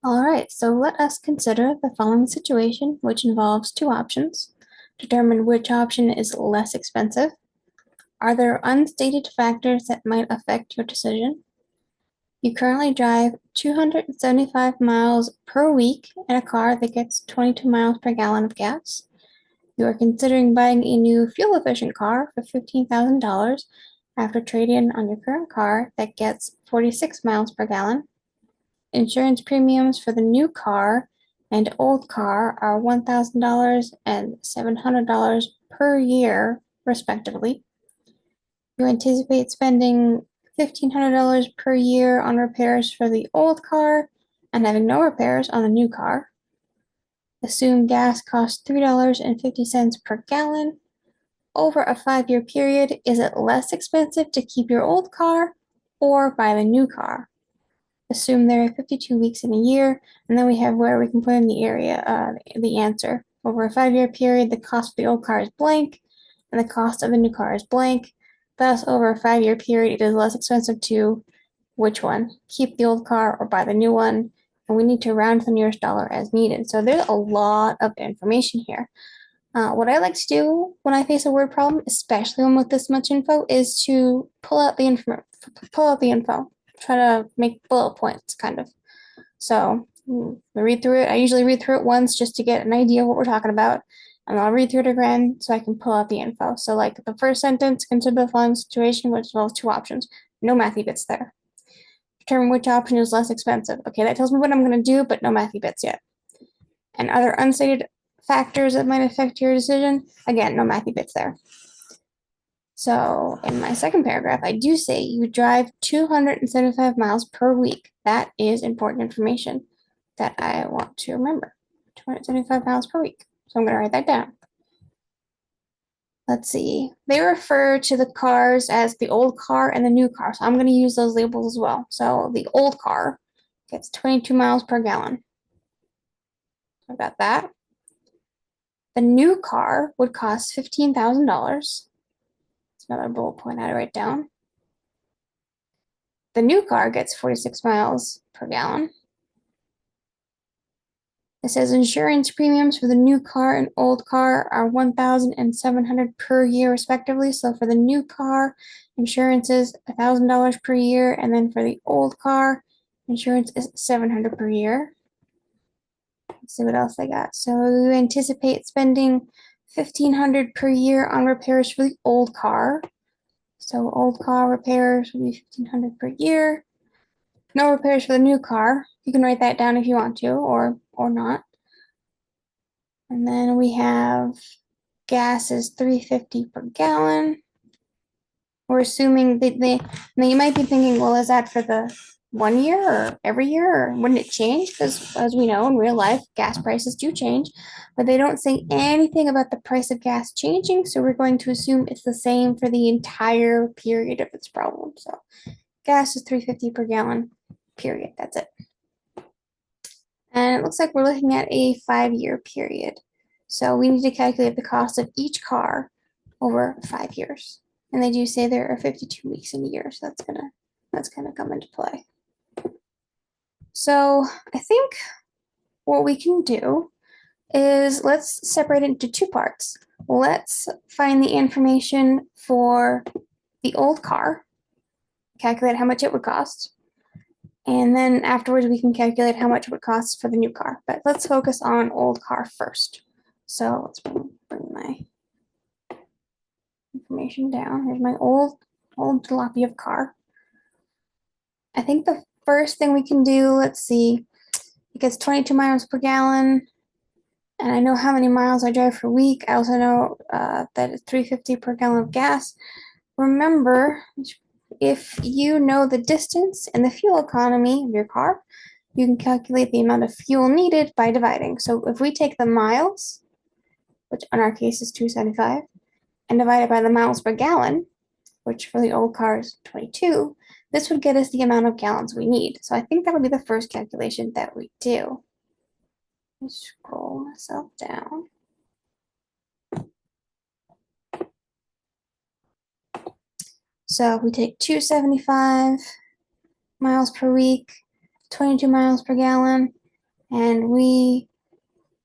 All right, so let us consider the following situation, which involves two options. Determine which option is less expensive. Are there unstated factors that might affect your decision? You currently drive 275 miles per week in a car that gets 22 miles per gallon of gas. You are considering buying a new fuel efficient car for $15,000 after trading on your current car that gets 46 miles per gallon. Insurance premiums for the new car and old car are $1,000 and $700 per year, respectively. You anticipate spending $1,500 per year on repairs for the old car and having no repairs on the new car. Assume gas costs $3.50 per gallon. Over a 5-year period, is it less expensive to keep your old car or buy the new car? Assume there are 52 weeks in a year, and then we have where we can put in the area, the answer. Over a 5-year period, the cost of the old car is blank, and the cost of the new car is blank. Thus, over a 5-year period, it is less expensive to which one? Keep the old car or buy the new one? And we need to round to the nearest dollar as needed. So there's a lot of information here. What I like to do when I face a word problem, especially one with this much info, is to pull out the info, try to make bullet points, kind of. So I read through it. I usually read through it once just to get an idea of what we're talking about, and I'll read through it again so I can pull out the info. So, like the first sentence, consider the following situation, which involves two options. No mathy bits there. Determine which option is less expensive. Okay, that tells me what I'm going to do, but no mathy bits yet. And other unstated factors that might affect your decision. Again, no mathy bits there. So in my second paragraph, I do say you drive 275 miles per week. That is important information that I want to remember. 275 miles per week. So I'm going to write that down. Let's see. They refer to the cars as the old car and the new car. So I'm going to use those labels as well. So the old car gets 22 miles per gallon. I've got that. The new car would cost $15,000. That's another bullet point I write down. The new car gets 46 miles per gallon. It says insurance premiums for the new car and old car are $1,700 per year, respectively. So for the new car, insurance is $1,000 per year, and then for the old car, insurance is $700 per year. Let's see what else I got. So you anticipate spending $1,500 per year on repairs for the old car. So old car repairs will be $1,500 per year. No repairs for the new car. You can write that down if you want to, or not. And then we have gas is $3.50 per gallon. We're assuming that now you might be thinking, well, is that for the 1 year or every year, or wouldn't it change? Because as we know in real life, gas prices do change, but they don't say anything about the price of gas changing. So we're going to assume it's the same for the entire period of its problem. So gas is $3.50 per gallon, period. That's it. And it looks like we're looking at a 5-year period. So we need to calculate the cost of each car over 5 years. And they do say there are 52 weeks in a year, so that's gonna come into play. So I think what we can do is let's separate it into two parts. Let's find the information for the old car, calculate how much it would cost, and then afterwards we can calculate how much it would cost for the new car. But let's focus on old car first. So let's bring my information down. Here's my old jalopy of car. I think the first thing we can do, let's see, it gets 22 miles per gallon, and I know how many miles I drive per week. I also know that it's $3.50 per gallon of gas. Remember, if you know the distance and the fuel economy of your car, you can calculate the amount of fuel needed by dividing. So if we take the miles, which in our case is 275, and divide it by the miles per gallon, which for the old car is 22, this would get us the amount of gallons we need. So I think that would be the first calculation that we do. Let me scroll myself down. So if we take 275 miles per week, 22 miles per gallon, And we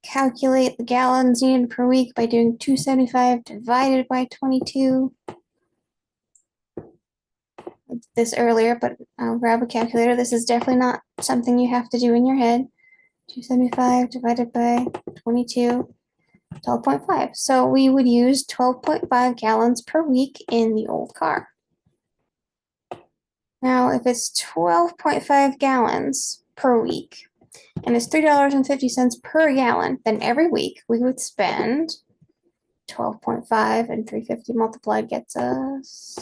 calculate the gallons needed per week by doing 275 divided by 22. I did this earlier, but I'll grab a calculator. This is definitely not something you have to do in your head. 275 divided by 22, 12.5. So we would use 12.5 gallons per week in the old car. Now, if it's 12.5 gallons per week, and it's $3.50 per gallon, then every week we would spend 12.5 and 350 multiplied gets us.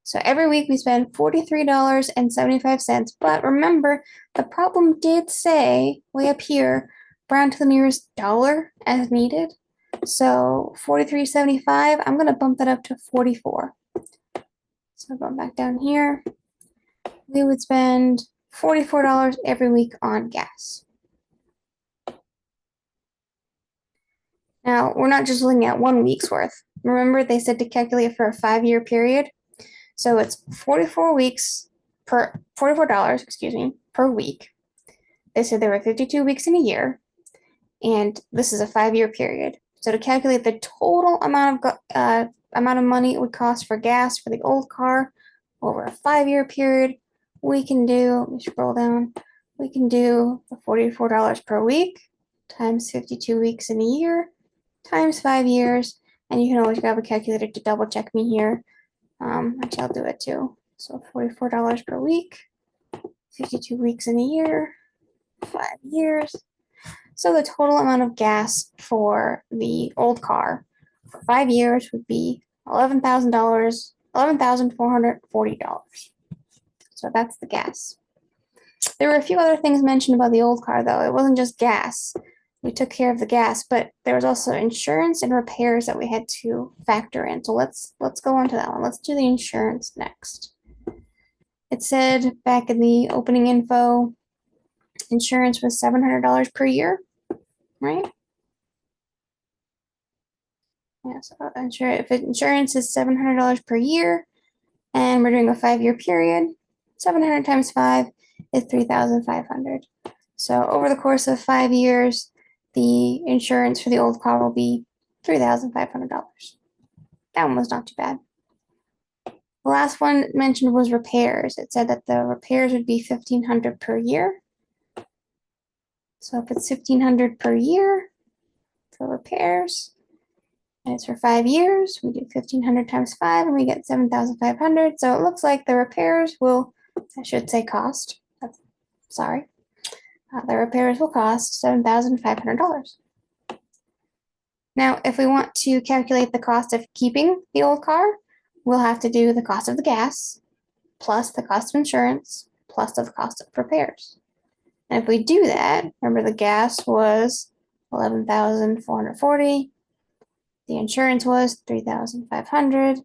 So every week we spend $43.75. But remember, the problem did say way up here, round to the nearest dollar as needed. So 43.75, I'm going to bump that up to 44. So going back down here, we would spend $44 every week on gas. Now, we're not just looking at 1 week's worth. Remember, they said to calculate for a 5-year period. So it's $44, per week. They said there were 52 weeks in a year, and this is a 5-year period. So to calculate the total amount of money it would cost for gas for the old car over a 5-year period, we can do, let me scroll down, we can do the $44 per week times 52 weeks in a year times 5 years, and you can always grab a calculator to double check me here. Actually, I'll do it too. So $44 per week, 52 weeks in a year, 5 years. So the total amount of gas for the old car for 5 years would be $11,440. So that's the gas. There were a few other things mentioned about the old car, though. It wasn't just gas. We took care of the gas, but there was also insurance and repairs that we had to factor in. So let's go on to that one. Let's do the insurance next. It said back in the opening info, insurance was $700 per year, right? Yeah, so if insurance is $700 per year, and we're doing a 5-year period, 700 times 5 is 3,500. So over the course of 5 years, the insurance for the old car will be $3,500. That one was not too bad. The last one mentioned was repairs. It said that the repairs would be $1,500 per year. So if it's $1,500 per year for repairs, and it's for 5 years, we do 1,500 times 5, and we get 7,500. So it looks like the repairs will, I should say cost, sorry. The repairs will cost $7,500. Now, if we want to calculate the cost of keeping the old car, we'll have to do the cost of the gas, plus the cost of insurance, plus the cost of repairs. And if we do that, remember the gas was $11,440, the insurance was $3,500,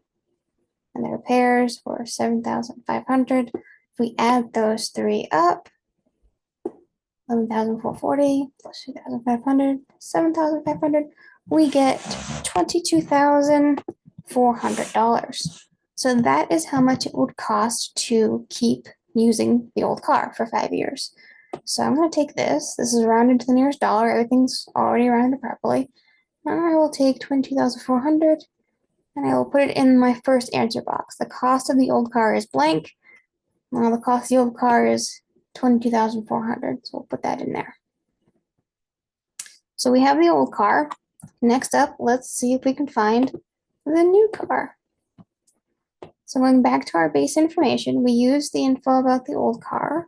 and the repairs were $7,500. If we add those three up, 11,440 plus 2,500, 7,500, we get $22,400. So that is how much it would cost to keep using the old car for 5 years. So I'm going to take this. This is rounded to the nearest dollar. Everything's already rounded properly. And I will take 22,400 and I will put it in my first answer box. The cost of the old car is blank. Now the cost of the old car is 22,400. So we'll put that in there. So we have the old car. Next up, let's see if we can find the new car. So going back to our base information, we use the info about the old car.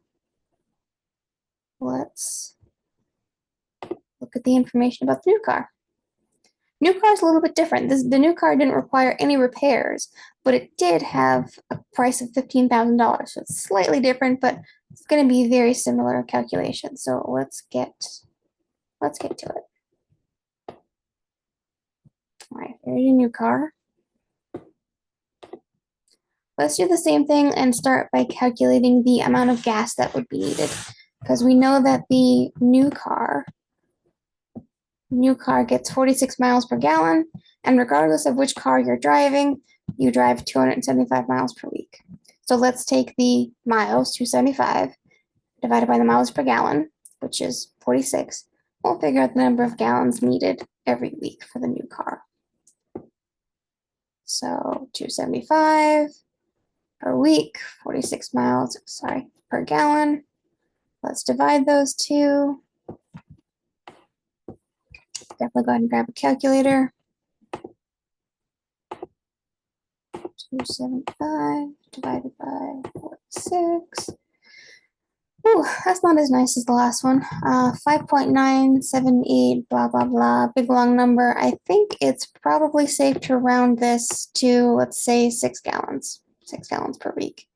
Let's look at the information about the new car. New car is a little bit different. The new car didn't require any repairs, but it did have a price of $15,000. So it's slightly different, but it's going to be very similar calculation. So let's get to it. All right, here's your new car. Let's do the same thing and start by calculating the amount of gas that would be needed, because we know that the new car gets 46 miles per gallon, and regardless of which car you're driving, you drive 275 miles per week. So let's take the miles, 275, divided by the miles per gallon, which is 46. We'll figure out the number of gallons needed every week for the new car. So 275 per week, 46 miles, per gallon. Let's divide those two. Definitely go ahead and grab a calculator. 275 divided by 46. Ooh, that's not as nice as the last one. 5.978, blah, blah, blah, big long number. I think it's probably safe to round this to, let's say, 6 gallons. 6 gallons per week.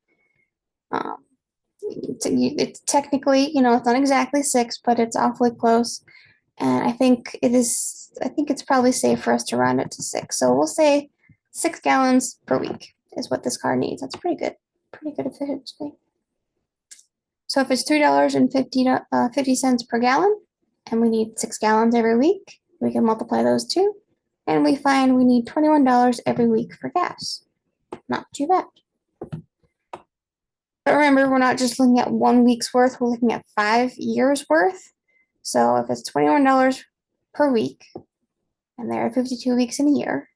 It's technically, it's not exactly 6, but it's awfully close. And I think it's probably safe for us to round it to 6. So we'll say 6 gallons per week is what this car needs. That's pretty good efficiency. So if it's $3.50 per gallon, and we need 6 gallons every week, we can multiply those two, and we find we need $21 every week for gas. Not too bad. But remember, we're not just looking at 1 week's worth, we're looking at 5 years worth. So if it's $21 per week, and there are 52 weeks in a year,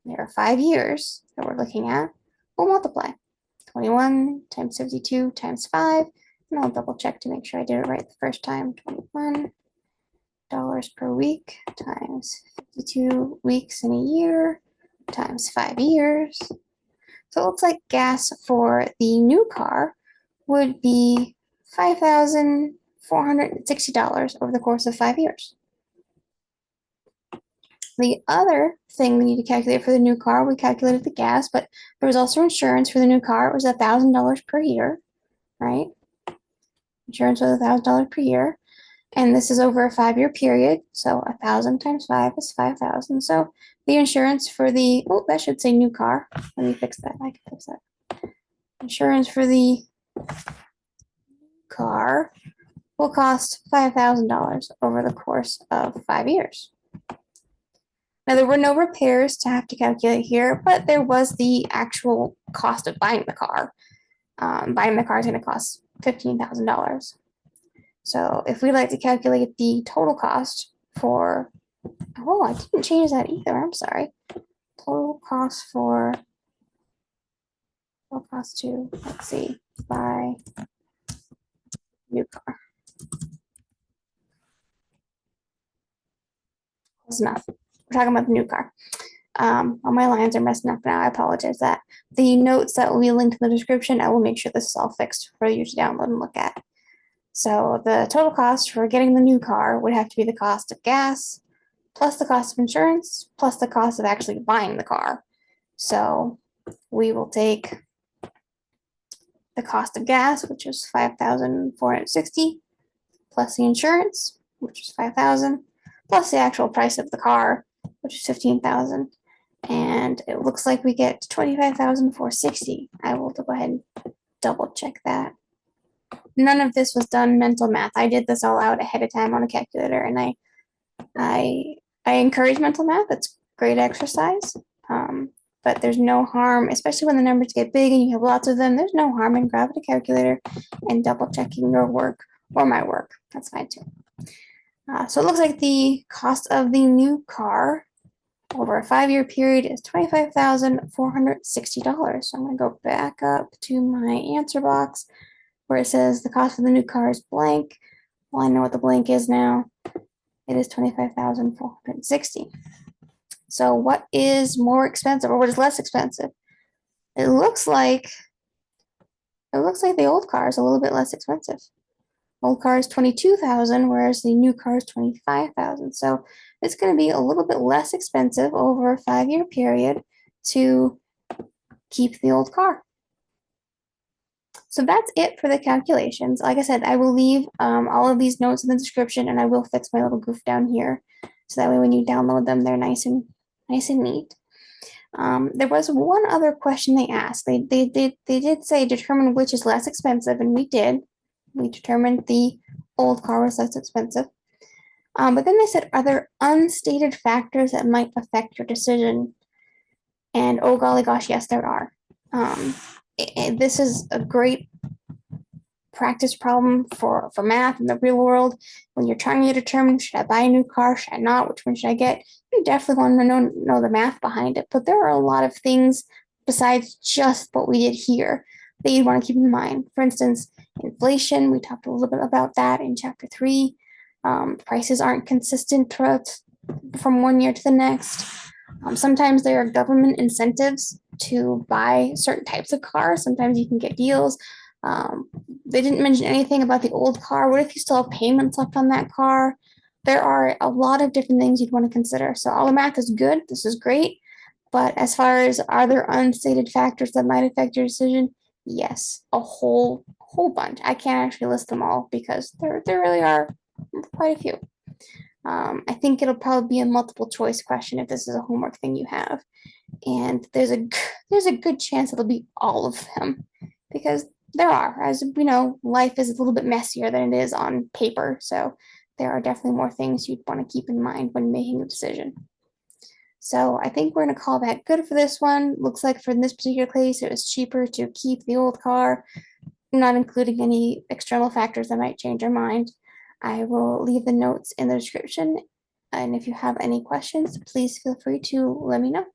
there are 5 years that we're looking at, we'll multiply. 21 times 52 times 5, and I'll double check to make sure I did it right the first time. $21 per week times 52 weeks in a year times 5 years. So it looks like gas for the new car would be $5,460 over the course of 5 years. The other thing we need to calculate for the new car, we calculated the gas, but there was also insurance for the new car. It was $1,000 per year, right? Insurance was $1,000 per year. And this is over a 5-year period. So 1,000 times 5 is 5,000. So the insurance for the, that should say new car. Let me fix that. I can fix that. Insurance for the car will cost $5,000 over the course of 5 years. Now, there were no repairs to have to calculate here, but there was the actual cost of buying the car. Buying the car is going to cost $15,000. So if we'd like to calculate the total cost for, I didn't change that either, I'm sorry. Total cost to, let's see, buy new car. Close enough. We're talking about the new car. All my lines are messing up now. I apologize that. The notes that will be linked in the description, I will make sure this is all fixed for you to download and look at. So the total cost for getting the new car would have to be the cost of gas, plus the cost of insurance, plus the cost of actually buying the car. So we will take the cost of gas, which is $5,460, plus the insurance, which is $5,000, plus the actual price of the car, which is $15,000. And it looks like we get $25,460. I will go ahead and double check that. None of this was done mental math. I did this all out ahead of time on a calculator, and I encourage mental math. It's great exercise. But there's no harm, especially when the numbers get big and you have lots of them, there's no harm in grabbing a calculator and double checking your work or my work. That's fine too. So it looks like the cost of the new car over a 5-year period is $25,460. So I'm going to go back up to my answer box where it says the cost of the new car is blank. Well, I know what the blank is now. It is $25,460. So what is more expensive, or what is less expensive? It looks like the old car is a little bit less expensive. Old car is $22,000, whereas the new car is $25,000. So it's going to be a little bit less expensive over a 5-year period to keep the old car. So that's it for the calculations. Like I said, I will leave all of these notes in the description, and I will fix my little goof down here, so that way when you download them, they're nice and neat. There was one other question they asked. They did say determine which is less expensive, and we did. We determined the old car was less expensive. But then they said, are there unstated factors that might affect your decision? And oh golly gosh, yes, there are. This is a great practice problem for math in the real world. When you're trying to determine, should I buy a new car, should I not, which one should I get, you definitely want to know the math behind it. But there are a lot of things besides just what we did here that you'd want to keep in mind. For instance, inflation, we talked a little bit about that in chapter 3. Prices aren't consistent from one year to the next. Sometimes there are government incentives to buy certain types of cars. Sometimes you can get deals. Um, they didn't mention anything about the old car. What if you still have payments left on that car? There are a lot of different things you'd want to consider. So all the math is good. This is great. But as far as are there unstated factors that might affect your decision? Yes, a whole bunch. I can't actually list them all because there really are quite a few. I think it'll probably be a multiple choice question if this is a homework thing you have, and there's a good chance it'll be all of them because there are, as we know, life is a little bit messier than it is on paper. So there are definitely more things you'd want to keep in mind when making a decision. So I think we're going to call that good for this one. Looks like for this particular case, it was cheaper to keep the old car, not including any external factors that might change your mind. I will leave the notes in the description. And if you have any questions, please feel free to let me know.